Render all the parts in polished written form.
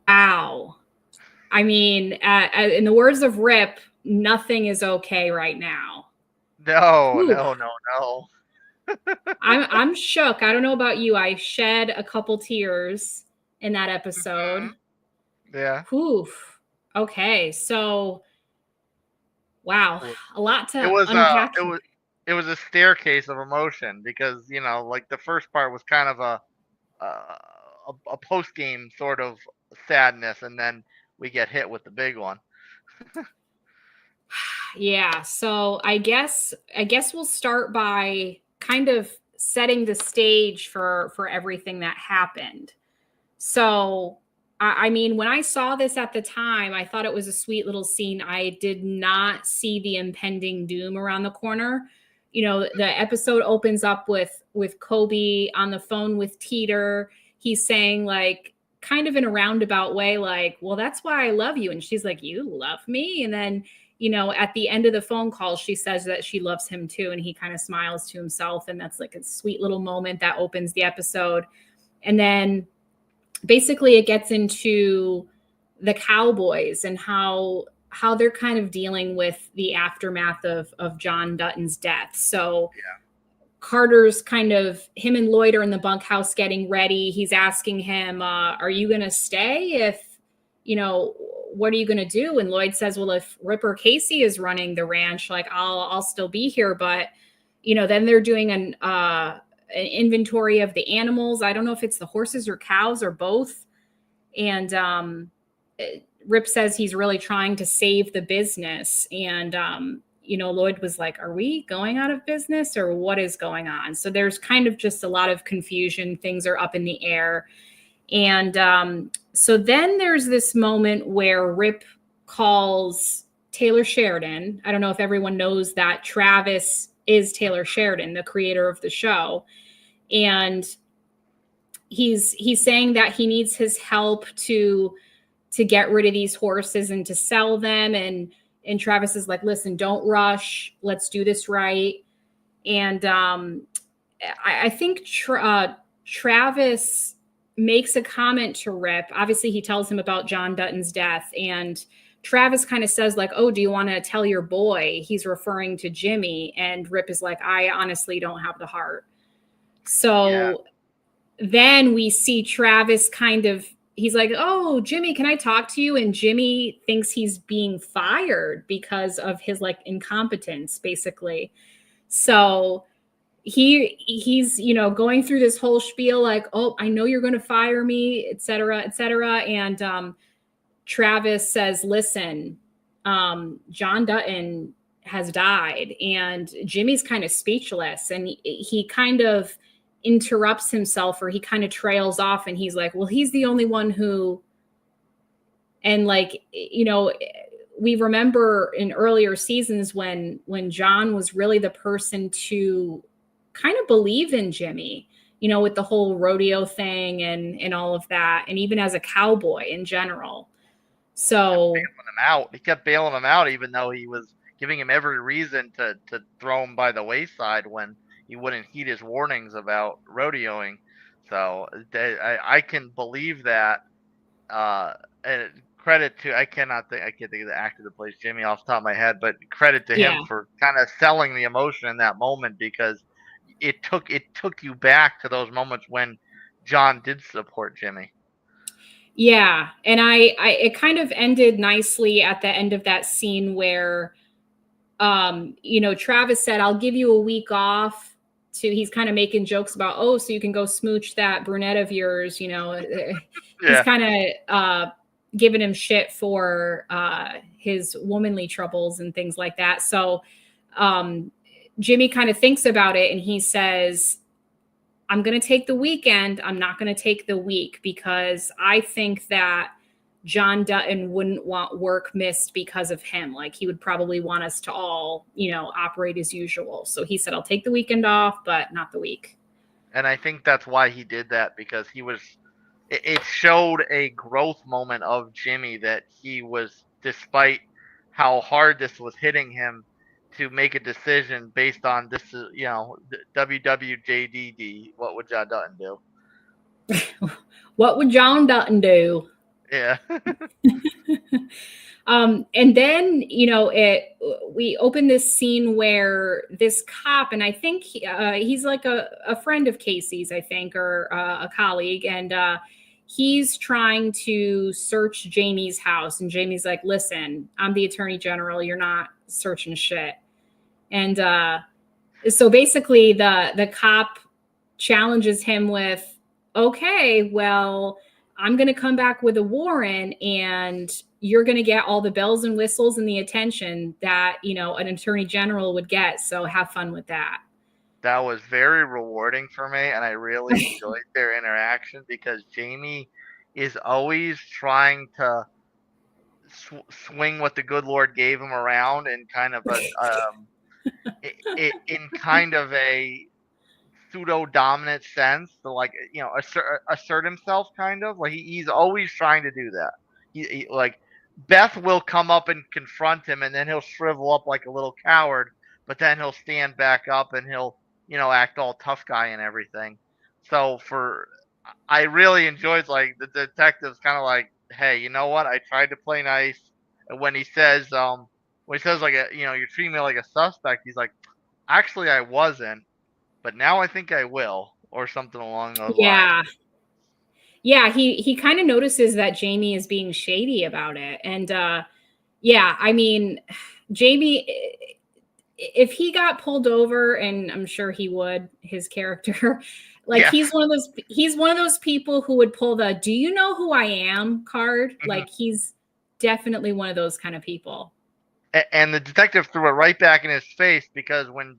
Wow. I mean, in the words of Rip, nothing is okay right now. No, Whew. no, no, no. I'm shook. I don't know about you. I shed a couple tears in that episode. Mhm. Yeah. Whew. Okay, so wow, a lot It to was unpack it here. was it was a staircase of emotion because like the first part was kind of a post game sort of sadness, and then we get hit with the big one. Yeah, so I guess we'll start by kind of setting the stage for everything that happened. So I mean, when I saw this at the time, I thought it was a sweet little scene. I did not see the impending doom around the corner. The episode opens up with Kolby on the phone with Teeter. He's saying like kind of in a roundabout way, like, well, that's why I love you. And she's like, you love me? And then, at the end of the phone call, she says that she loves him too. And he kind of smiles to himself. And that's like a sweet little moment that opens the episode. And then basically it gets into the Cowboys and how they're kind of dealing with the aftermath of John Dutton's death. So Carter's kind of him and Lloyd are in the bunkhouse getting ready. He's asking him, "Are you going to stay? If you know, what are you going to do?" And Lloyd says, "Well, if Ripper Kayce is running the ranch, like I'll still be here." But then they're doing an inventory of the animals. I don't know if it's the horses or cows or both. And Rip says he's really trying to save the business. And Lloyd was like, "Are we going out of business or what is going on?" So there's kind of just a lot of confusion. Things are up in the air. And so then there's this moment where Rip calls Taylor Sheridan. I don't know if everyone knows that Travis is Taylor Sheridan, the creator of the show. And he's saying that he needs his help to get rid of these horses and to sell them. And Travis is like, "Listen, don't rush. Let's do this right." And I think Travis makes a comment to Rip. Obviously, he tells him about John Dutton's death, and Travis kind of says like, "Oh, do you want to tell your boy?" He's referring to Jimmy, and Rip is like, "I honestly don't have the heart." Yeah. So then we see Travis kind of he's like, "Oh, Jimmy, can I talk to you?" And Jimmy thinks he's being fired because of his like incompetence basically. So he's going through this whole spiel like, "Oh, I know you're going to fire me, etc., etc." And Travis says, "Listen, John Dutton has died." And Jimmy's kind of speechless, and he kind of interrupts himself, or he kind of trails off, and he's like, "Well, he's the only one who," and like, we remember in earlier seasons when John was really the person to kind of believe in Jimmy, with the whole rodeo thing and all of that, and even as a cowboy in general. So He kept bailing him out, even though he was giving him every reason to throw him by the wayside when he wouldn't heed his warnings about rodeoing. So I can believe that. And credit to I can't think of the actor that plays Jimmy off the top of my head, but credit to him yeah. for kind of selling the emotion in that moment because it took you back to those moments when John did support Jimmy. Yeah, and I it kind of ended nicely at the end of that scene where Travis said, "I'll give you a week off." He's kind of making jokes about, "Oh, so you can go smooch that brunette of yours." He's Yeah. kind of giving him shit for his womanly troubles and things like that. So um Jimmy kind of thinks about it, and he says, "I'm going to take the weekend. I'm not going to take the week because I think that John Dutton wouldn't want work missed because of him. Like he would probably want us to all, operate as usual." So he said, "I'll take the weekend off, but not the week." And I think that's why he did that because it showed a growth moment of Jimmy that he was, despite how hard this was hitting him, to make a decision based on this is WWJDD. What would John Dutton do? What would John Dutton do? Yeah. And then, we open this scene where this cop, and I think he's like a friend of Kayce's, I think, or a colleague, and he's trying to search Jamie's house. And Jamie's like, listen, I'm the attorney general. You're not searching shit. And so basically the cop challenges him with, okay, well, I'm going to come back with a warrant and you're going to get all the bells and whistles and the attention that, an attorney general would get. So have fun with that. That was very rewarding for me, and I really enjoyed their interaction because Jamie is always trying to swing what the good Lord gave him around in kind of in kind of a pseudo dominant sense to, like, assert himself, kind of like he's always trying to do that. Like, Beth will come up and confront him, and then he'll shrivel up like a little coward, but then he'll stand back up and he'll act all tough guy and everything. So I really enjoyed, like, the detective's kind of like, hey, you know what? I tried to play nice. And when he says like, you're treating me like a suspect, he's like, actually I wasn't, but now I think I will, or something along those lines. Yeah. Yeah, he kind of notices that Jamie is being shady about it. And yeah, I mean, Jamie, if he got pulled over, and I'm sure he would, his character, like, Yeah. he's one of those people who would pull the "do you know who I am" card. Like, he's definitely one of those kind of people. And the detective threw it right back in his face, because when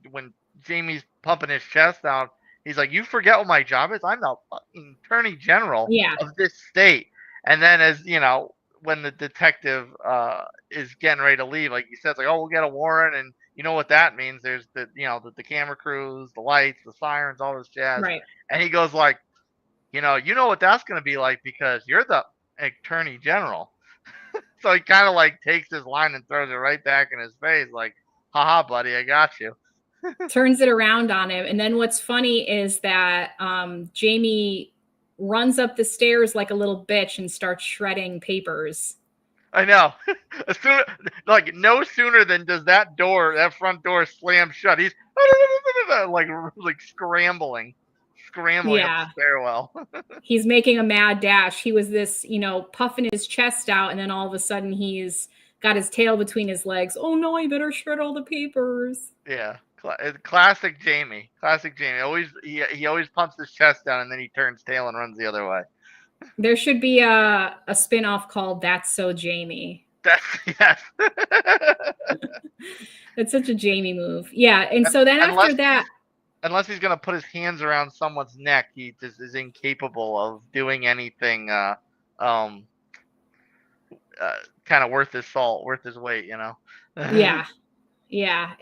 Jamie's pumping his chest out, he's like, "You forget what my job is? I'm the fucking attorney general Yeah. of this state." And then, as when the detective is getting ready to leave, like he says, like, "Oh, we'll get a warrant," and you know what that means? There's the camera crews, the lights, the sirens, all this jazz. Right. And he goes like, you know what that's going to be like, because you're the attorney general. So he kind of like takes his line and throws it right back in his face, like, haha, buddy, I got you. Turns it around on him. And then what's funny is that Jamie runs up the stairs like a little bitch and starts shredding papers. I know. As soon, like, no sooner than does that front door slam shut, he's like scrambling up Yeah. the stairwell. He's making a mad dash. He was this, puffing his chest out, and then all of a sudden he's got his tail between his legs. Oh no, I better shred all the papers. Yeah. Classic Jamie. Classic Jamie. He always pumps his chest down, and then he turns tail and runs the other way. There should be a spin-off called That's So Jamie. Yes. That's such a Jamie move. Yeah. And so then after that, unless he's gonna put his hands around someone's neck, he just is incapable of doing anything kind of worth his salt, worth his weight, yeah. Yeah.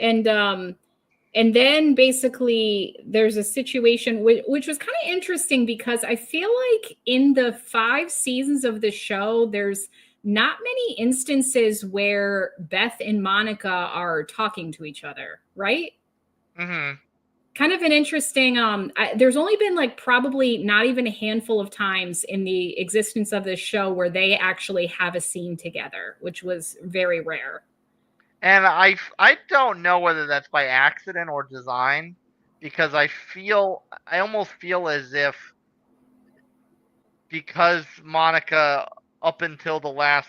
And then basically there's a situation which was kind of interesting, because I feel like in the 5 seasons of the show, there's not many instances where Beth and Monica are talking to each other, right? Mm-hmm. Kind of an interesting, there's only been like probably not even a handful of times in the existence of this show where they actually have a scene together, which was very rare. And I don't know whether that's by accident or design, because I almost feel as if, because Monica, up until the last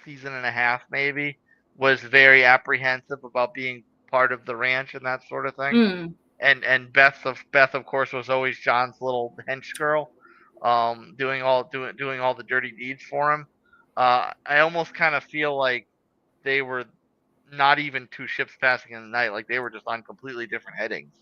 season and a half maybe, was very apprehensive about being part of the ranch and that sort of thing. Mm. And Beth of course was always John's little hench girl, doing all the dirty deeds for him. I almost kind of feel like they were not even two ships passing in the night. Like, they were just on completely different headings.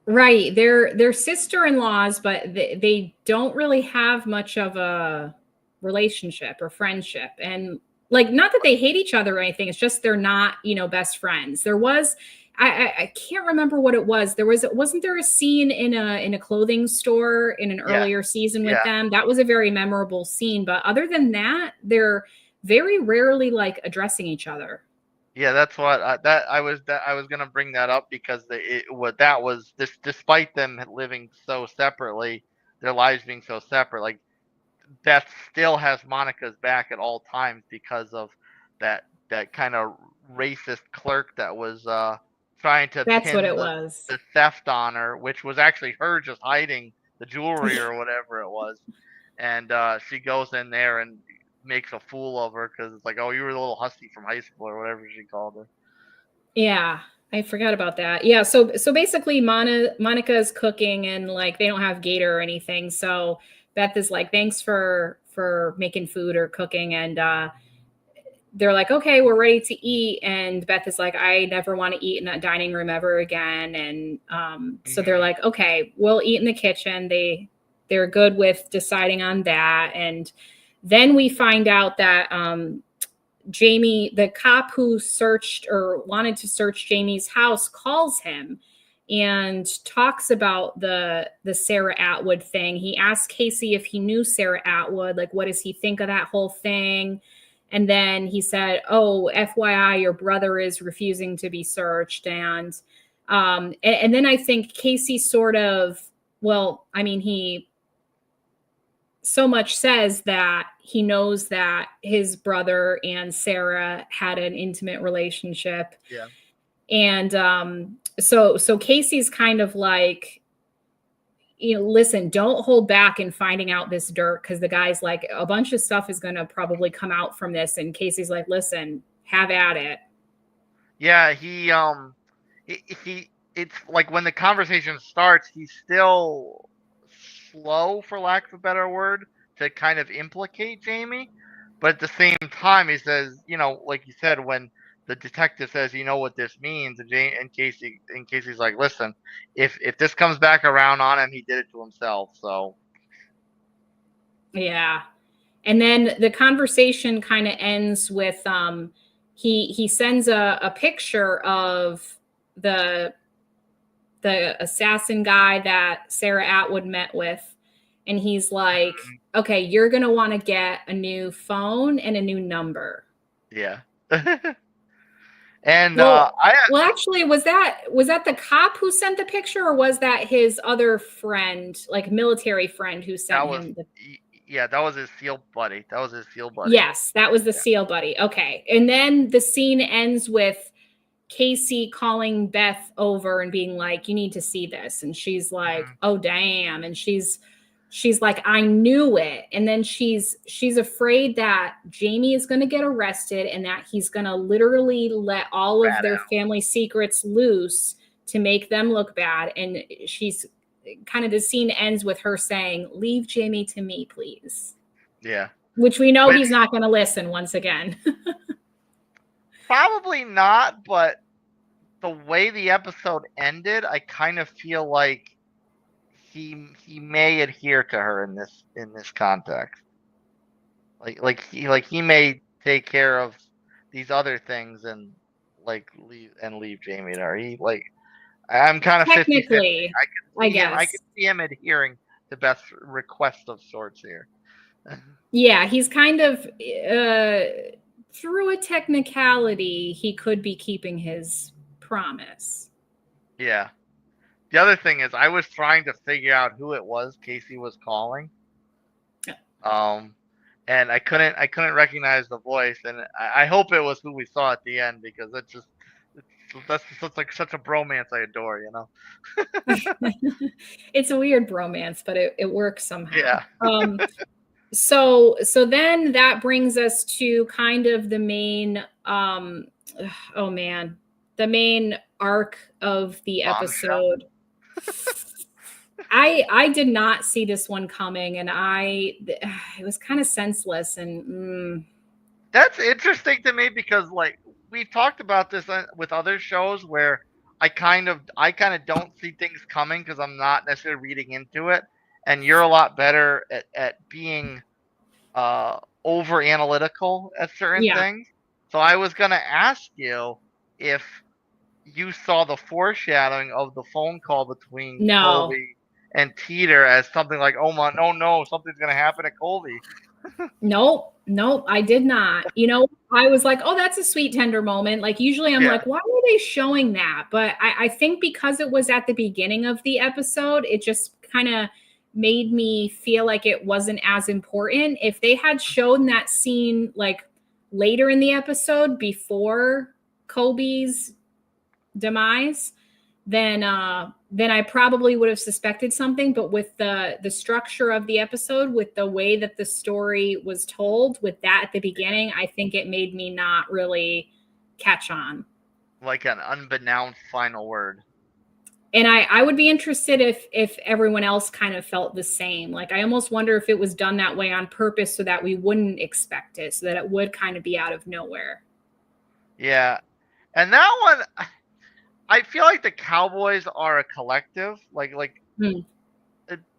Right. They're sister-in-laws, but they don't really have much of a relationship or friendship. And, like, not that they hate each other or anything. It's just they're not, best friends. There was, I can't remember what it was. Wasn't there a scene in a clothing store in an earlier season with them? That was a very memorable scene. But other than that, they're very rarely like addressing each other. Yeah, that's what I was gonna bring that up, because despite them living so separately, their lives being so separate, like, Beth still has Monica's back at all times because of that kind of racist clerk that was trying to That's what pin it was. the theft on her, which was actually her just hiding the jewelry or whatever it was. And she goes in there and makes a fool of her because it's like, oh, you were the little husky from high school or whatever she called her. Yeah, I forgot about that. Yeah, so basically Monica's cooking and like they don't have Gator or anything. So Beth is like, thanks for making food or cooking. And they're like, okay, we're ready to eat. And Beth is like, I never want to eat in that dining room ever again. And so they're like, okay, we'll eat in the kitchen. They're good with deciding on that. And then we find out that Jamie, the cop who searched or wanted to search Jamie's house, calls him and talks about the Sarah Atwood thing. He asked Kayce if he knew Sarah Atwood, like what does he think of that whole thing? And then he said, "Oh, FYI, your brother is refusing to be searched." And then I think Kayce sort of, well, I mean, he so much says that he knows that his brother and Sarah had an intimate relationship. Yeah. And so Kayce's kind of like, you know, listen, don't hold back in finding out this dirt, because the guy's like, a bunch of stuff is going to probably come out from this. And Kayce's like, listen, have at it. Yeah, it's like when the conversation starts, he's still slow, for lack of a better word, to kind of implicate Jamie. But at the same time, he says, you know, like you said, when the detective says, you know what this means, and Kayce's like, listen, if this comes back around on him, he did it to himself. So Yeah. And then the conversation kind of ends with he sends a picture of the assassin guy that Sarah Atwood met with. And he's like, okay, you're going to want to get a new phone and a new number. yeah. And well, actually, was that the cop who sent the picture, or was that his other friend, like military friend, who sent him the... Yeah, that was his SEAL buddy. Yes, that was the SEAL buddy. Okay. And then the scene ends with Kayce calling Beth over and being like, you need to see this. And she's like, oh, damn. And she's like, I knew it. And then she's afraid that Jamie is going to get arrested and that he's going to literally let all of their family secrets loose to make them look bad. And she's kind of, the scene ends with her saying, leave Jamie to me, please. Yeah. Which we know he's not going to listen once again. Probably not, but the way the episode ended, I kind of feel like he may adhere to her in this context. Like he may take care of these other things and leave Jamie there. I'm kind of 50-50. I could see him adhering to Beth's request of sorts here. Yeah, he's kind of through a technicality, he could be keeping his promise. Yeah. The other thing is, I was trying to figure out who it was Kayce was calling. And I couldn't recognize the voice, and I hope it was who we saw at the end, because that's just like such a bromance I adore, you know. It's a weird bromance, but it works somehow. Yeah. So then that brings us to kind of the main the main arc of the episode. I did not see this one coming, and it was kind of senseless. And that's interesting to me, because like we've talked about this with other shows where I kind of don't see things coming because I'm not necessarily reading into it, and you're a lot better at being over analytical at certain things. So I was gonna ask you if you saw the foreshadowing of the phone call between Kolby and Teeter as something like, oh no, something's gonna happen to Kolby. Nope, I did not. You know, I was like, oh, that's a sweet, tender moment. Like, usually I'm like, why are they showing that? But I think because it was at the beginning of the episode, it just kind of made me feel like it wasn't as important. If they had shown that scene like later in the episode before Kolby's demise, then I probably would have suspected something. But with the structure of the episode, with the way that the story was told, with that at the beginning, I think it made me not really catch on. Like an unbeknownst final word. And I would be interested if everyone else kind of felt the same. Like, I almost wonder if it was done that way on purpose so that we wouldn't expect it, so that it would kind of be out of nowhere. Yeah. And that one, I feel like the Cowboys are a collective. Like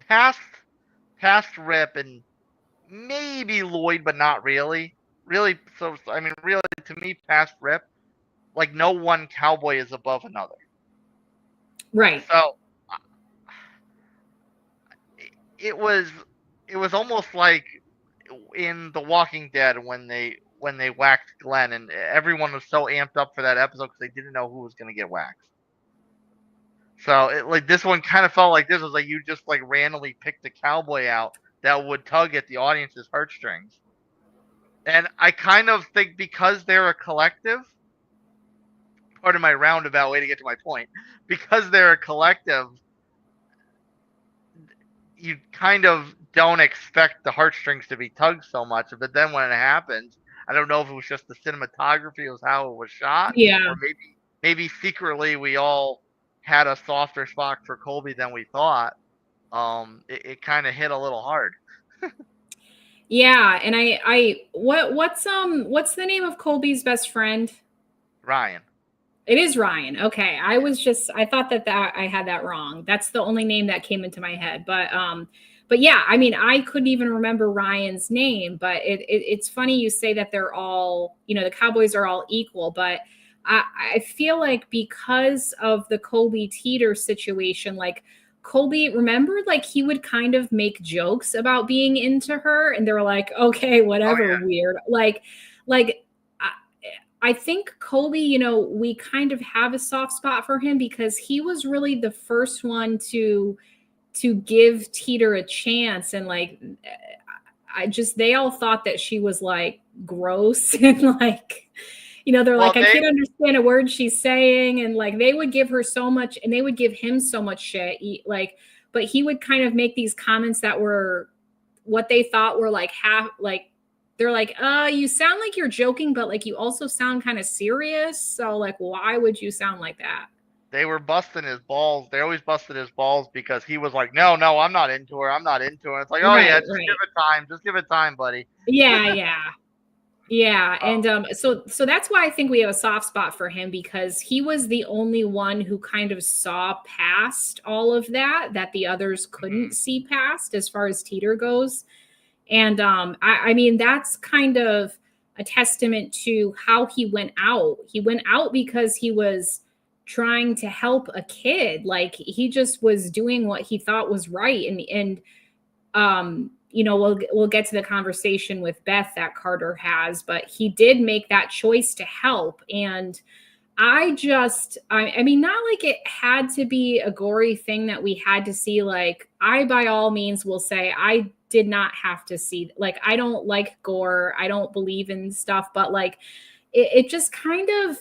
past Rip and maybe Lloyd, but not really. Really, so I mean, really, to me, past Rip, like no one Cowboy is above another. Right. So it was almost like in The Walking Dead when they whacked Glenn, and everyone was so amped up for that episode because they didn't know who was going to get waxed. So like this one kind of felt like this was like you just like randomly picked a Cowboy out that would tug at the audience's heartstrings. And I kind of think because they're a collective, part of my roundabout way to get to my point, because they're a collective, you kind of don't expect the heartstrings to be tugged so much. But then when it happens, I don't know if it was just the cinematography, it was how it was shot, or maybe secretly we all had a softer spot for Kolby than we thought. It kind of hit a little hard. Yeah, and what's the name of Kolby's best friend? Ryan. It is Ryan. Okay. I thought that I had that wrong. That's the only name that came into my head. But yeah, I mean, I couldn't even remember Ryan's name, but it's funny you say that they're all, the Cowboys are all equal, but I feel like because of the Kolby Teeter situation, like Kolby, remember, like he would kind of make jokes about being into her, and they were like, okay, whatever, weird. Like I think Kolby, we kind of have a soft spot for him because he was really the first one to give Teeter a chance. And like, they all thought that she was like gross and like, they're like, I can't understand a word she's saying. And like, they would give her so much and they would give him so much shit. But he would kind of make these comments that were what they thought were like they're like, you sound like you're joking, but like you also sound kind of serious. So like, why would you sound like that? They were busting his balls. They always busted his balls because he was like, no, I'm not into her. I'm not into her. It's like, oh yeah, just give it time. Just give it time, buddy. Yeah. And so that's why I think we have a soft spot for him, because he was the only one who kind of saw past all of that the others couldn't see past as far as Teeter goes. And I mean, that's kind of a testament to how he went out. He went out because he was trying to help a kid. Like he just was doing what he thought was right. And we'll get to the conversation with Beth that Carter has, but he did make that choice to help. And I mean, not like it had to be a gory thing that we had to see. Like, I, by all means, will say I did not have to see, like, I don't like gore. I don't believe in stuff, but like, it just kind of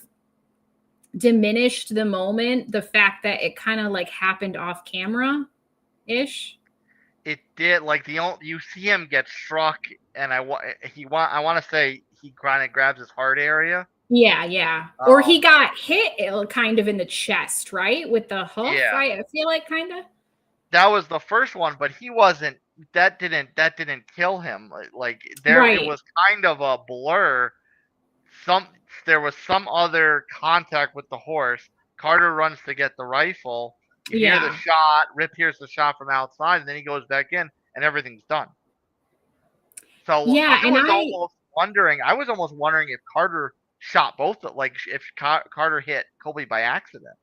diminished the moment, the fact that it kind of like happened off camera ish. It did. Like you see him get struck, and I want to say he kind of grabs his heart area. Yeah. Or he got hit kind of in the chest, right? With the hoof. Yeah. I feel like kind of. That was the first one, but he wasn't. That didn't kill him. Like there, It was kind of a blur. There was some other contact with the horse. Carter runs to get the rifle. You hear the shot. Rip hears the shot from outside, and then he goes back in, and everything's done. So I was almost wondering if Carter shot both, like if Carter hit Kolby by accident.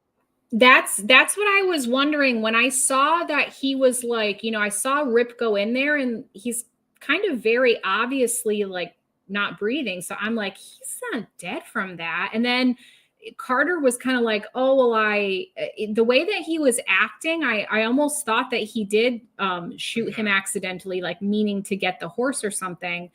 That's what I was wondering when I saw that he was like, I saw Rip go in there and he's kind of very obviously like not breathing. So I'm like, he's not dead from that. And then Carter was kind of like, oh, well, the way that he was acting, I almost thought that he did shoot him accidentally, like meaning to get the horse or something.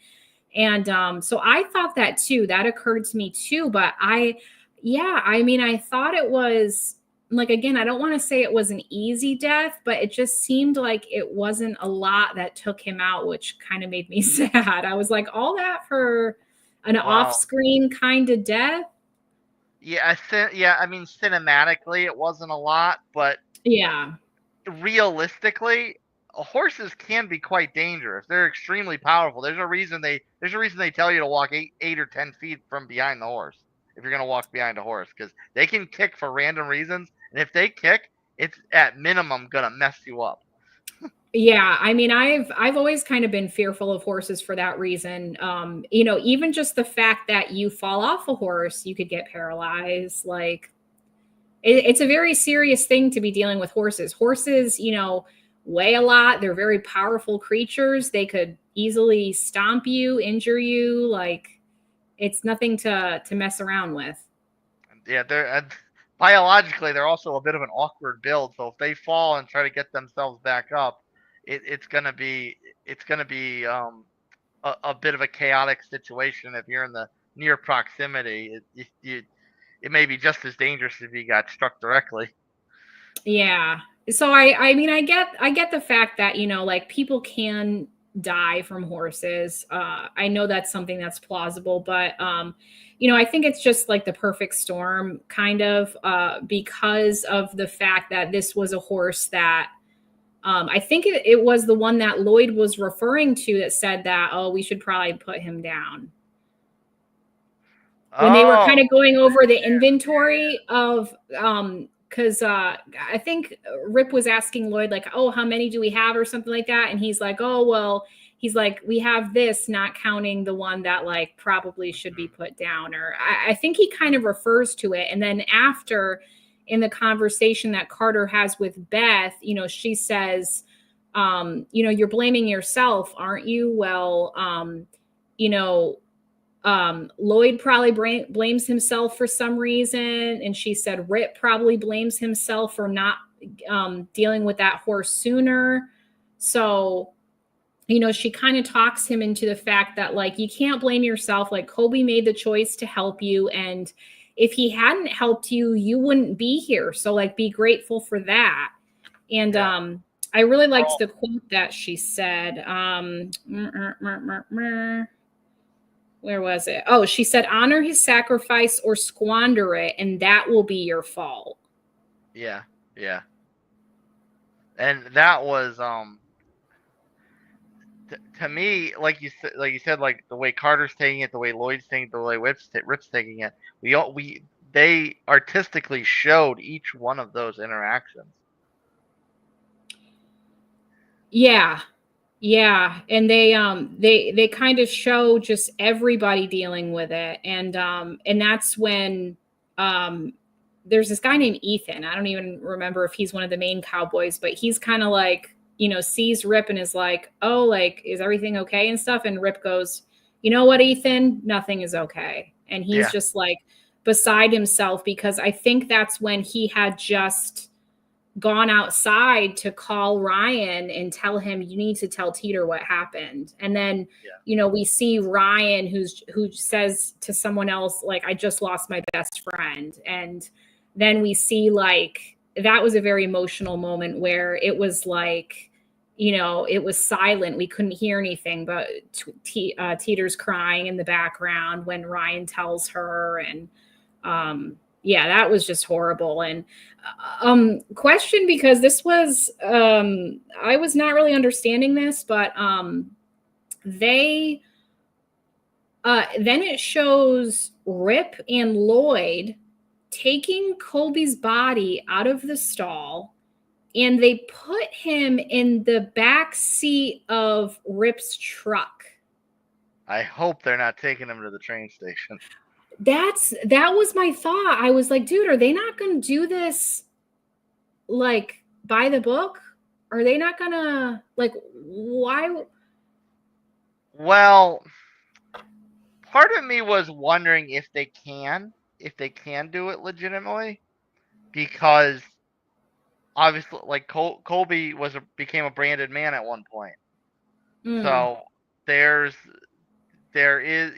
And so I thought that too. That occurred to me too. But I mean, I thought it was like, again, I don't want to say it was an easy death, but it just seemed like it wasn't a lot that took him out, which kind of made me sad. I was like, all that for an off-screen kind of death. Yeah, I mean, cinematically, it wasn't a lot, but yeah, realistically, horses can be quite dangerous. They're extremely powerful. There's a reason they tell you to walk 8 or 10 feet from behind the horse if you're gonna walk behind a horse, because they can kick for random reasons, and if they kick, it's at minimum gonna mess you up. Yeah, I mean, I've always kind of been fearful of horses for that reason. Even just the fact that you fall off a horse, you could get paralyzed. Like, it's a very serious thing to be dealing with horses. Horses, weigh a lot. They're very powerful creatures. They could easily stomp you, injure you. Like, it's nothing to mess around with. Yeah, biologically they're also a bit of an awkward build. So if they fall and try to get themselves back up, it's gonna be a bit of a chaotic situation if you're in the near proximity. It may be just as dangerous if you got struck directly. Yeah. So I mean, I get the fact that, like people can die from horses. I know that's something that's plausible, but I think it's just like the perfect storm kind of because of the fact that this was a horse that I think it was the one that Lloyd was referring to that said that, oh, we should probably put him down. When they were kind of going over the inventory of because I think Rip was asking Lloyd, like, oh, how many do we have or something like that, and he's like, oh, well, he's like, we have this, not counting the one that like probably should be put down. Or I think he kind of refers to it. And then after, in the conversation that Carter has with Beth, she says, you're blaming yourself, aren't you? Well, Lloyd probably blames himself for some reason. And she said Rip probably blames himself for not dealing with that horse sooner. So, she kind of talks him into the fact that, like, you can't blame yourself. Like, Kolby made the choice to help you. And if he hadn't helped you, you wouldn't be here. So, like, be grateful for that. And I really liked the quote that she said. Where was it? Oh, she said, honor his sacrifice or squander it, and that will be your fault. Yeah. And that was to me, like you said, like the way Carter's taking it, the way Lloyd's taking it, the way Rip's taking it. They artistically showed each one of those interactions. Yeah. And they kind of show just everybody dealing with it. And that's when there's this guy named Ethan. I don't even remember if he's one of the main cowboys, but he's kind of like, sees Rip and is like, oh, like, is everything okay and stuff? And Rip goes, you know what, Ethan, nothing is okay. And he's just like beside himself, because I think that's when he had just gone outside to call Ryan and tell him, you need to tell Teeter what happened. And then, we see Ryan who says to someone else, like, I just lost my best friend. And then we see, like, that was a very emotional moment where it was like, it was silent. We couldn't hear anything, but Teeter's crying in the background when Ryan tells her. And that was just horrible. And question, because this was I was not really understanding this, but they then it shows Rip and Lloyd taking Kolby's body out of the stall, and they put him in the back seat of Rip's truck. I hope they're not taking him to the train station. That was my thought. I was like, dude, are they not going to do this like by the book? Are they not going to, like, why? Well, part of me was wondering if they can. if they can do it legitimately, because obviously, like Kolby became a branded man at one point. Mm, So there's there is,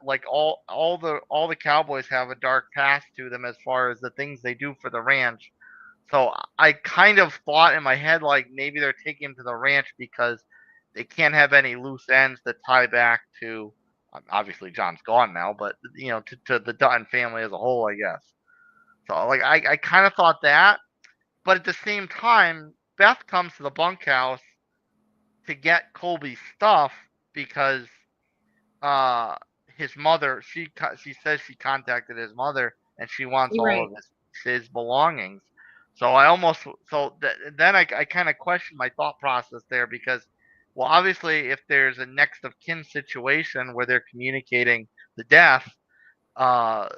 like all the Cowboys have a dark past to them as far as the things they do for the ranch. So I kind of thought in my head like maybe they're taking him to the ranch because they can't have any loose ends that tie back to, obviously John's gone now, but to the Dutton family as a whole, I guess. So like I kind of thought that, but at the same time, Beth comes to the bunkhouse to get Kolby's stuff because uh his mother, she says she contacted his mother and she wants you're all right. of his belongings. So I almost then I kind of questioned my thought process there because, well, obviously if there's a next of kin situation where they're communicating the death, uh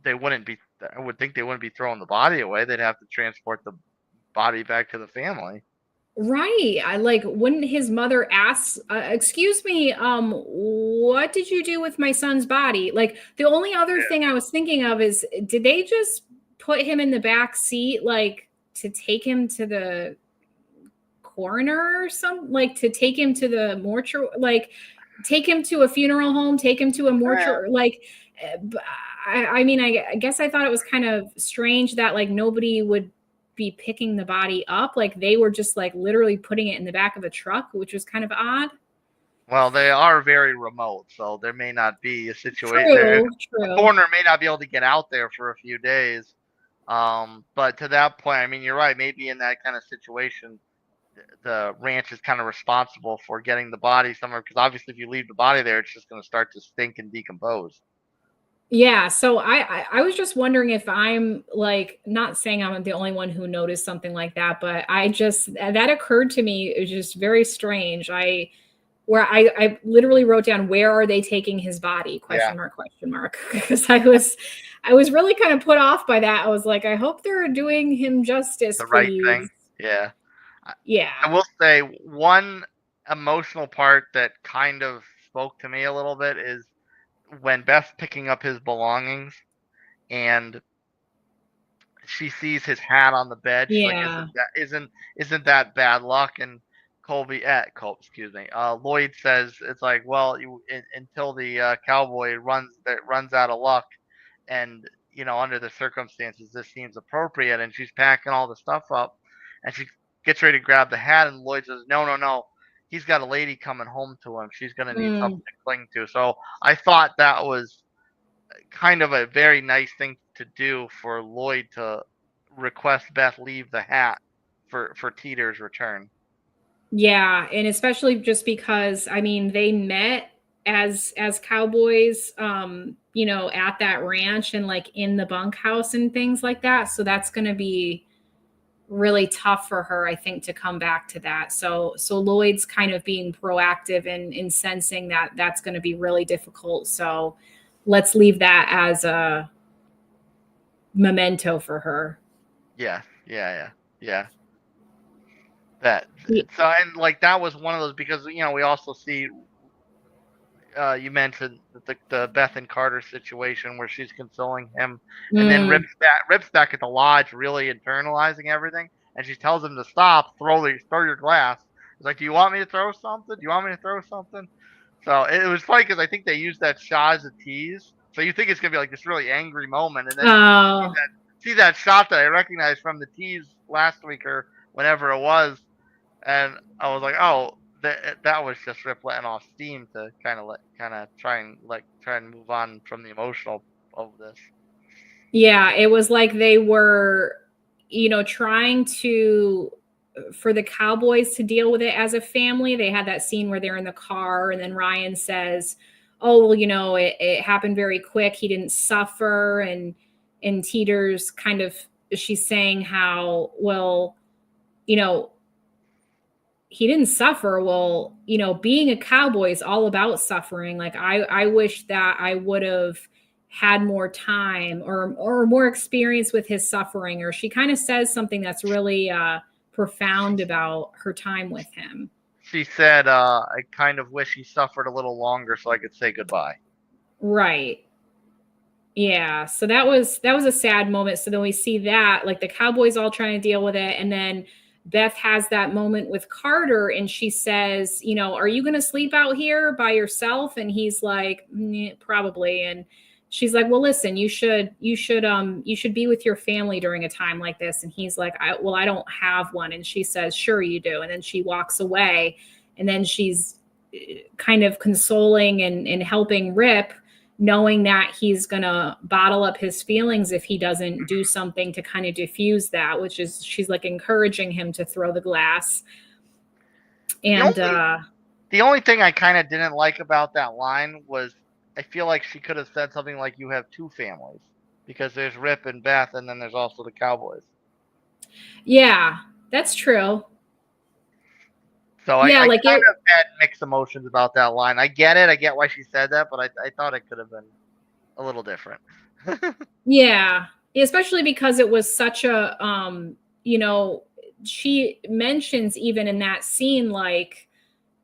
they wouldn't be, I would think they wouldn't be throwing the body away. They'd have to transport the body back to the family. Right. I like, wouldn't his mother ask, excuse me, what did you do with my son's body? Like, the only other thing I was thinking of is, did they just put him in the back seat, like to take him to the coroner or something, like to take him to the mortuary, like take him to a funeral home, take him to a Yeah. mortuary, like, I mean, I guess I thought it was kind of strange that like nobody would be picking the body up. Like they were just like literally putting it in the back of a truck, which was kind of odd. Well, they are very remote, so there may not be a situation there. True, A true. coroner may not be able to get out there for a few days. But to that point, I mean, you're right. Maybe in that kind of situation, the ranch is kind of responsible for getting the body somewhere because obviously, if you leave the body there, it's just going to start to stink and decompose. Yeah, so I was just wondering if I'm like, not saying I'm the only one who noticed something like that, but I just, that occurred to me. It was just very strange. I literally wrote down, where are they taking his body? Yeah, Question mark. Because I was really kind of put off by that. I was like, I hope they're doing him justice, the right please. thing. Yeah. I I Yeah. will say one emotional part that kind of spoke to me a little bit is when Beth's picking up his belongings and she sees his hat on the bed. She's like, Yeah. isn't that bad luck?" And excuse me. Lloyd says it's like, well, until the cowboy runs out of luck, and under the circumstances, this seems appropriate. And she's packing all the stuff up, and she gets ready to grab the hat, and Lloyd says, no, no, no. He's got a lady coming home to him. She's gonna need something Mm. to cling to. So I thought that was kind of a very nice thing to do for Lloyd to request Beth leave the hat for Teeter's return. Yeah, and especially just because I mean they met as cowboys, at that ranch and like in the bunkhouse and things like that. So that's going to be really tough for her, I think, to come back to that. So Lloyd's kind of being proactive in sensing that that's going to be really difficult. So let's leave that as a memento for her. Yeah, yeah, yeah, yeah. That Ye- so and like that was one of those because we also see you mentioned the Beth and Carter situation where she's consoling him, and then Mm. Rip's back at the lodge, really internalizing everything, and she tells him to stop, throw your glass. It's like, do you want me to throw something? Do you want me to throw something? So it was funny because I think they used that shot as a tease. So you think it's gonna be like this really angry moment, and then you Oh, see that shot that I recognized from the tease last week or whenever it was, and I was like, oh, that was just Rip letting off steam to kind of try and move on from the emotional of this. yeah, it was like they were, trying to for the Cowboys to deal with it as a family. They had that scene where they're in the car and then Ryan says, "Oh, well, it happened very quick. He didn't suffer." And Teeter's kind of, she's saying how, well, you know, he didn't suffer. Well, being a cowboy is all about suffering. Like I wish that I would have had more time or more experience with his suffering. Or she kind of says something that's really profound about her time with him. She said, "I kind of wish he suffered a little longer so I could say goodbye." Right. Yeah, so that was a sad moment. So then we see that, like, the Cowboys all trying to deal with it, and then Beth has that moment with Carter, and she says, you know, "Are you going to sleep out here by yourself?" And he's like, "Probably." And she's like, "Well, listen, you should be with your family during a time like this." And he's like, "Well, I don't have one." And she says, "Sure you do." And then she walks away, and then she's kind of consoling and helping Rip, knowing that he's going to bottle up his feelings if he doesn't do something to kind of diffuse that, which is, she's like encouraging him to throw the glass. And the only thing I kind of didn't like about that line was I feel like she could have said something like, "You have two families," because there's Rip and Beth, and then there's also the Cowboys. yeah, that's true. So Yeah, I like kind of had mixed emotions about that line. I get it. I get why she said that, but I thought it could have been a little different. yeah, especially because it was such a, you know, she mentions even in that scene, like,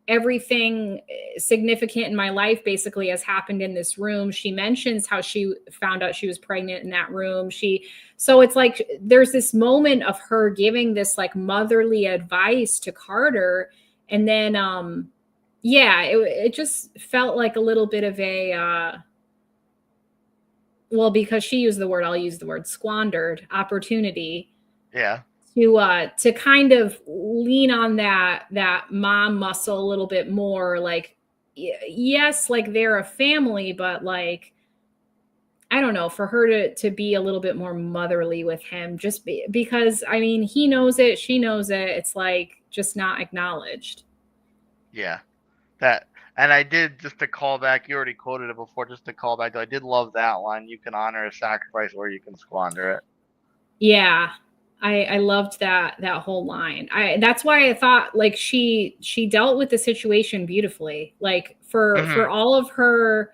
everything significant in my life basically has happened in this room. She mentions how she found out she was pregnant in that room. So it's like there's this moment of her giving this like motherly advice to Carter. And then yeah, it just felt like a little bit of a well, because she used the word, I'll use the word, squandered opportunity. Yeah. To kind of lean on that mom muscle a little bit more, like, yes, like they're a family, but like, I don't know, for her to be a little bit more motherly with him, just because I mean, he knows it, she knows it, it's like just not acknowledged. Yeah. That, and I did, just to call back, you already quoted it before, just to call back, I did love that line. You can honor a sacrifice or you can squander it. Yeah, I loved that whole line. That's why I thought like she dealt with the situation beautifully. Like for all of her,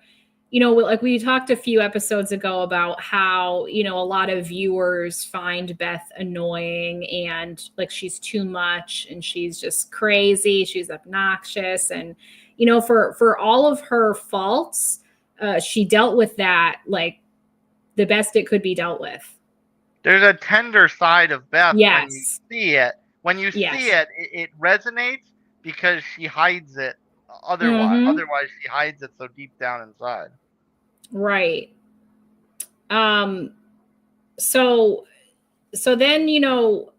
you know, like we talked a few episodes ago about how, you know, a lot of viewers find Beth annoying and like she's too much and she's just crazy, she's obnoxious, and you know, for all of her faults, she dealt with that like the best it could be dealt with. There's a tender side of Beth when you Yes. see it. When you see Yes. it, it resonates because she hides it otherwise. Mm-hmm. Otherwise, she hides it so deep down inside. Right. Um, so so then, you know,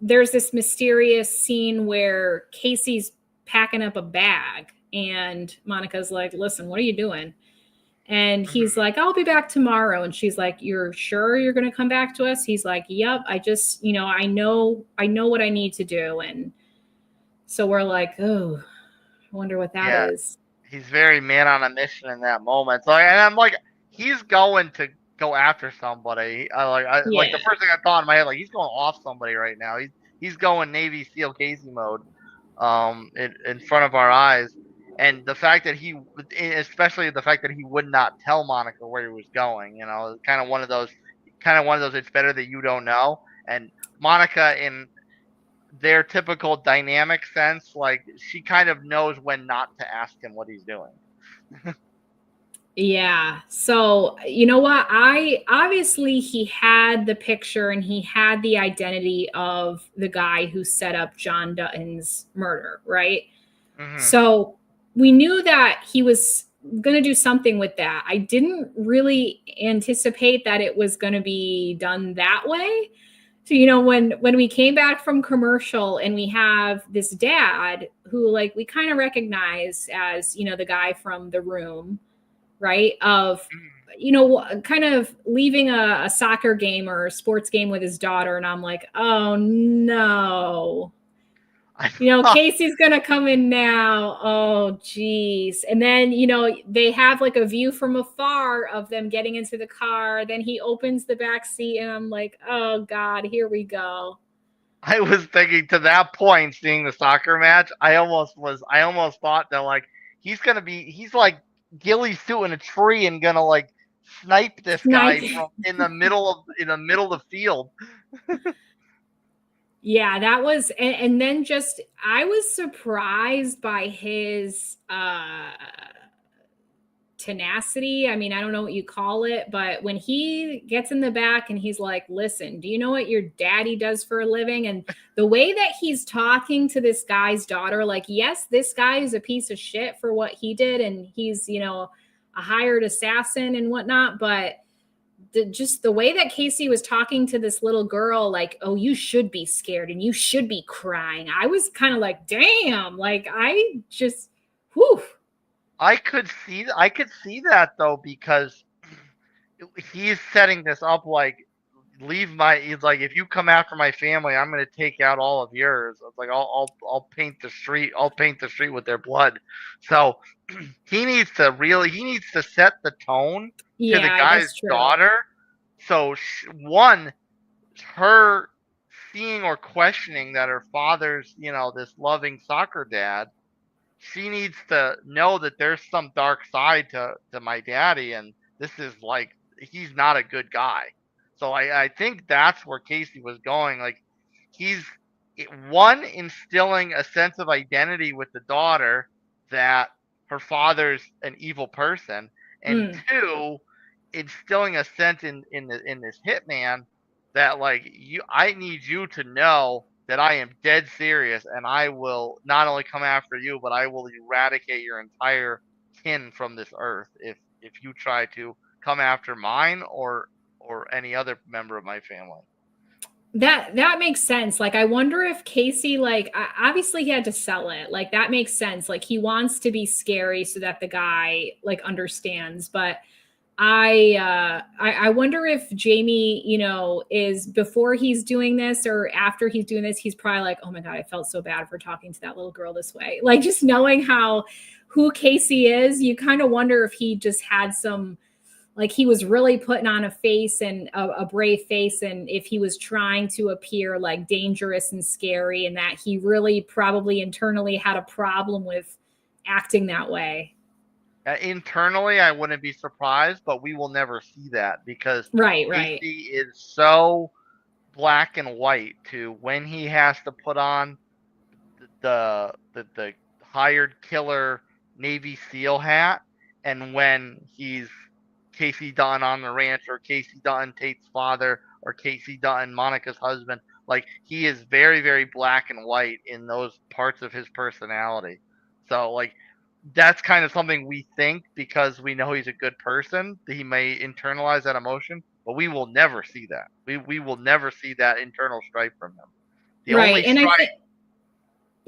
there's this mysterious scene where Kayce's packing up a bag and Monica's like, "Listen, what are you doing?" And he's like, "I'll be back tomorrow." And she's like, "You're sure you're going to come back to us?" He's like, "Yep, I just, you know, I know what I need to do." And so we're like, "Oh, I wonder what that Yeah, is." he's very man on a mission in that moment. So, and I'm like, he's going to go after somebody. Like Yeah. the first thing I thought in my head, like he's going off somebody right now. He's going Navy SEAL Casey mode, in front of our eyes. And the fact that especially the fact that he would not tell Monica where he was going, you know, kind of one of those. It's better that you don't know. And Monica, in their typical dynamic sense, like she kind of knows when not to ask him what he's doing. Yeah. So, you know what? I obviously he had the picture and he had the identity of the guy who set up John Dutton's murder, right? Mm-hmm. So, we knew that he was going to do something with that. I didn't really anticipate that it was going to be done that way. So, you know, when we came back from commercial and we have this dad who like we kind of recognize as, you know, the guy from The Room, right? Of, you know, kind of leaving a soccer game or a sports game with his daughter. And I'm like, oh no. You know, Kayce's gonna come in now. Oh, geez. And then, you know, they have like a view from afar of them getting into the car. Then he opens the back seat, and I'm like, oh God, here we go. I was thinking to that point, seeing the soccer match, I almost thought that like he's like ghillie suit in a tree and gonna like snipe this guy Sniping. from in the middle of the field. Yeah, that was, and then just I was surprised by his tenacity. I mean, I don't know what you call it, but when he gets in the back and he's like, listen, do you know what your daddy does for a living? And the way that he's talking to this guy's daughter, like, yes, this guy is a piece of shit for what he did. And he's, you know, a hired assassin and whatnot. But just the way that Kayce was talking to this little girl, like, oh, you should be scared and you should be crying. I was kind of like, damn, like I just, whew. I could see that though, because he's setting this up like, he's like, if you come after my family, I'm going to take out all of yours. It's like, I'll paint the street with their blood. So he needs to set the tone to the guy's daughter. So one, her seeing or questioning that her father's, you know, this loving soccer dad, she needs to know that there's some dark side to my daddy, and this is like, he's not a good guy. So I think that's where Kayce was going. Like, he's one, instilling a sense of identity with the daughter that her father's an evil person, and two, instilling a sense in this hitman that, like, I need you to know that I am dead serious, and I will not only come after you, but I will eradicate your entire kin from this earth if you try to come after mine or any other member of my family. That makes sense. Like, I wonder if Kayce, like, obviously he had to sell it. Like, that makes sense. Like, he wants to be scary so that the guy, like, understands. But I wonder if Jamie, you know, is before he's doing this or after he's doing this, he's probably like, oh my God, I felt so bad for talking to that little girl this way. Like, just knowing who Kayce is, you kind of wonder if he just had some, like, he was really putting on a face and a brave face, and if he was trying to appear like dangerous and scary, and that he really probably internally had a problem with acting that way. Internally, I wouldn't be surprised, but we will never see that because right. Kayce is so black and white to when he has to put on the hired killer Navy SEAL hat, and when he's Kayce Dutton on the ranch, or Kayce Dutton, Tate's father, or Kayce Dutton, Monica's husband. Like, he is very, very black and white in those parts of his personality. So, like, that's kind of something we think because we know he's a good person. He may internalize that emotion, but we will never see that. We will never see that internal strife from him. The only and strife.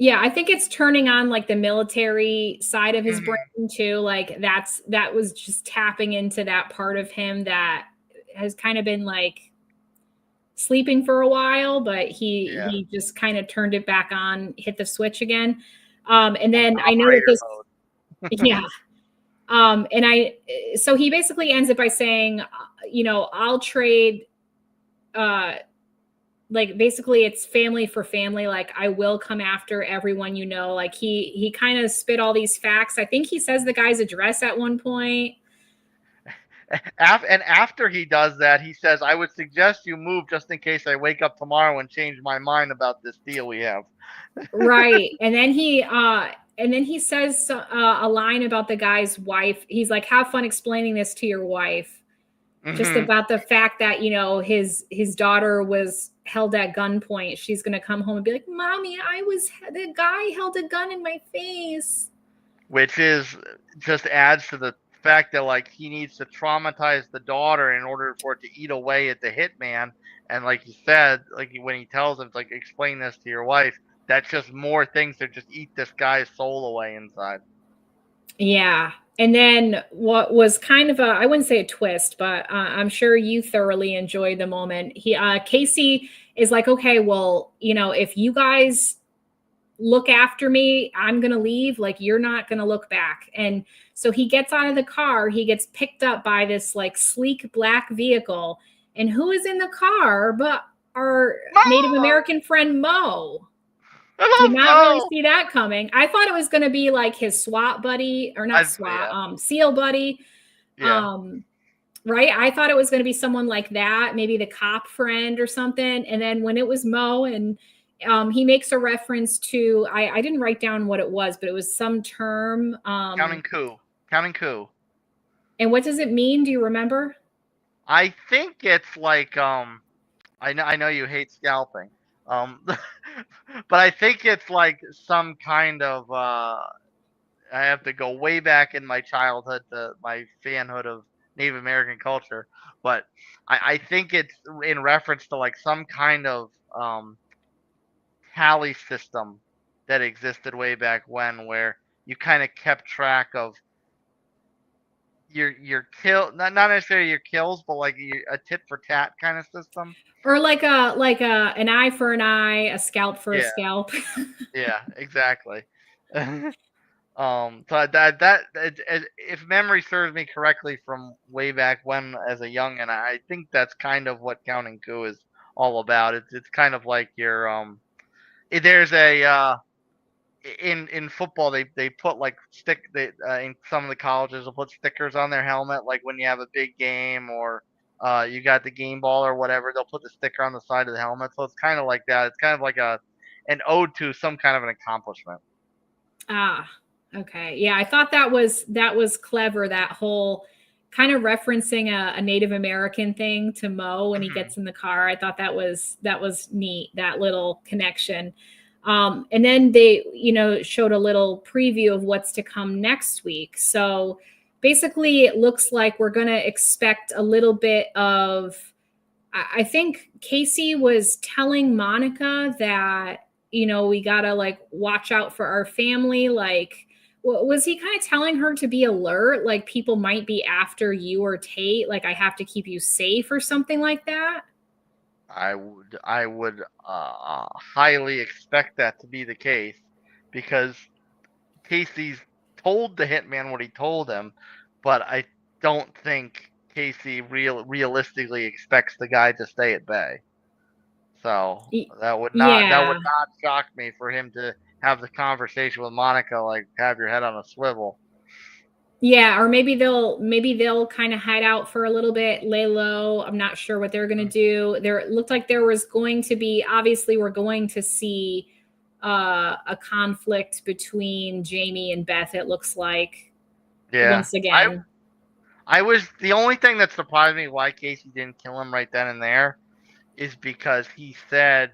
I think it's turning on like the military side of his brain too. Like, that was just tapping into that part of him that has kind of been like sleeping for a while, but he just kind of turned it back on, hit the switch again. And then I know that this, so he basically ends it by saying, you know, I'll trade, like, basically it's family for family. Like, I will come after everyone, you know. Like, he kind of spit all these facts. I think he says the guy's address at one point. And after he does that, he says, I would suggest you move just in case I wake up tomorrow and change my mind about this deal we have. Right. And then he says a line about the guy's wife. He's like, have fun explaining this to your wife. Just about the fact that, you know, his daughter was held at gunpoint. She's going to come home and be like, Mommy, the guy held a gun in my face. Which is just adds to the fact that, like, he needs to traumatize the daughter in order for it to eat away at the hitman. And like you said, like, when he tells him, like, explain this to your wife, that's just more things that just eat this guy's soul away inside. Yeah. And then what was kind of I wouldn't say a twist, but I'm sure you thoroughly enjoyed the moment. Kayce is like, okay, well, you know, if you guys look after me, I'm going to leave. Like, you're not going to look back. And so he gets out of the ar. He gets picked up by this like sleek black vehicle. And who is in the car but our Native American friend, Mo. Did not really see that coming. I thought it was going to be like his SWAT buddy, or not SWAT, SEAL buddy. Yeah. Right. I thought it was going to be someone like that, maybe the cop friend or something. And then when it was Mo, and he makes a reference to, I didn't write down what it was, but it was some term. Counting coup. And what does it mean? Do you remember? I think it's like I know you hate scalping. But I think it's like some kind of I have to go way back in my childhood to my fanhood of Native American culture, but I think it's in reference to like some kind of tally system that existed way back when, where you kind of kept track of your kill, not necessarily your kills, but like a tit for tat kind of system. Or like a an eye for an eye, a scalp for a Yeah, scalp. yeah, exactly. So if memory serves me correctly from way back when as a young, and I think that's kind of what Counting Coup is all about. It's kind of like your there's a in football they put like in some of the colleges will put stickers on their helmet, like when you have a big game or you got the game ball or whatever, they'll put the sticker on the side of the helmet. So it's kind of like that. It's kind of like an ode to some kind of an accomplishment. Ah, okay. Yeah, I thought that was clever, that whole kind of referencing a Native American thing to Mo when he Hmm. gets in the car. I thought that was neat, that little connection. And then they, showed a little preview of what's to come next week. So basically, it looks like we're going to expect a little bit of. I think Kayce was telling Monica that, we gotta like watch out for our family. Like, was he kind of telling her to be alert? Like, people might be after you or Tate. Like, I have to keep you safe or something like that. I would highly expect that to be the case because Casey's told the hitman what he told him, but I don't think Casey realistically expects the guy to stay at bay. So that Yeah. would not shock me for him to have the conversation with Monica, like have your head on a swivel. Yeah, or maybe they'll kind of hide out for a little bit, lay low. I'm not sure what they're going to do. There it looked like there was going to be, obviously we're going to see a conflict between Jamie and Beth, it looks like, Yeah, once again. I was the only thing that surprised me why Casey didn't kill him right then and there is because he said,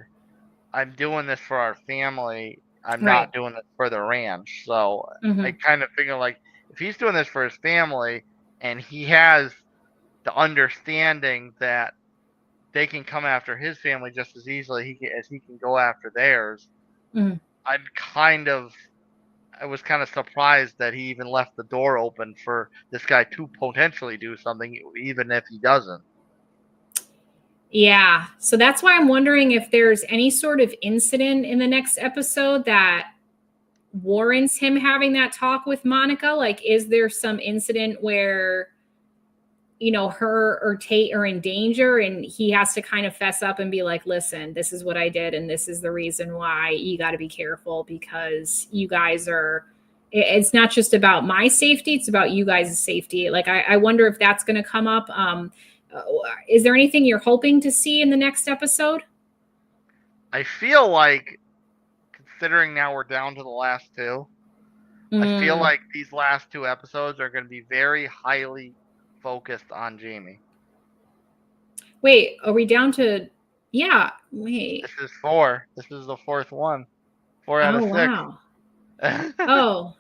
"I'm doing this for our family. I'm Right. not doing it for the ranch." So I Hmm. kind of figure like if he's doing this for his family and he has the understanding that they can come after his family just as easily as he can go after theirs, Hmm. I'm kind of I was kind of surprised that he even left the door open for this guy to potentially do something, even if he doesn't. Yeah. So that's why I'm wondering if there's any sort of incident in the next episode that warrants him having that talk with Monica. Like, is there some incident where her or Tate are in danger and he has to kind of fess up and be like, listen, this is what I did. And this is the reason why you got to be careful, because you guys it's not just about my safety. It's about you guys' safety. Like, I wonder if that's going to come up. Uh, is there anything you're hoping to see in the next episode? I feel like, considering now we're down to the last two, I feel Mm. like these last two episodes are going to be very highly focused on Jamie. Wait, are we down to, yeah, wait. This is four. This is the fourth one. 4 out of Oh, 6. wow. Oh,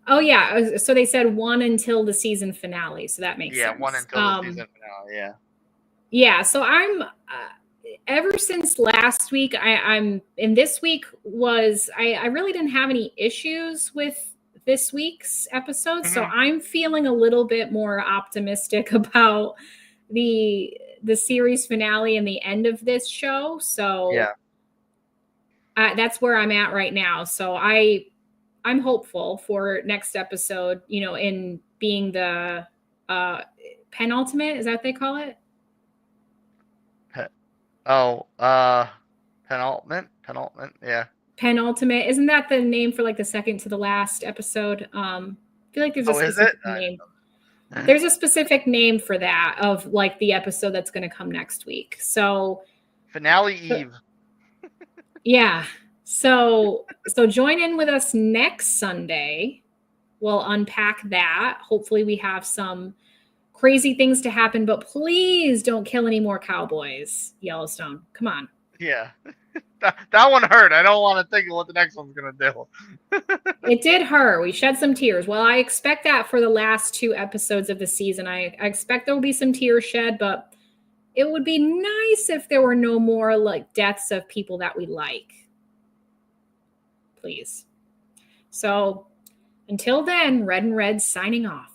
oh yeah. So they said one until the season finale. So that makes Yeah, one sense. until the season finale. Yeah. Yeah. So I'm ever since last week, and this week was, I really didn't have any issues with this week's episode. So Hmm. I'm feeling a little bit more optimistic about the series finale and the end of this show. So Yeah. that's where I'm at right now. So I'm hopeful for next episode, in being the uh penultimate, is that what they call it? Oh, penultimate. Yeah. Penultimate. Isn't that the name for like the second to the last episode? I feel like there's a Oh, is it? specific name. There's a specific name for that, of like the episode that's going to come next week. So Finale Eve. yeah. So join in with us next Sunday we'll unpack that. Hopefully we have some crazy things to happen, but please don't kill any more cowboys, Yellowstone. Come on. Yeah. That one hurt. I don't want to think of what the next one's going to do. It did hurt. We shed some tears. Well, I expect that for the last 2 episodes of the season. I expect there will be some tears shed, but it would be nice if there were no more like deaths of people that we like. Please. So until then, Red and Red signing off.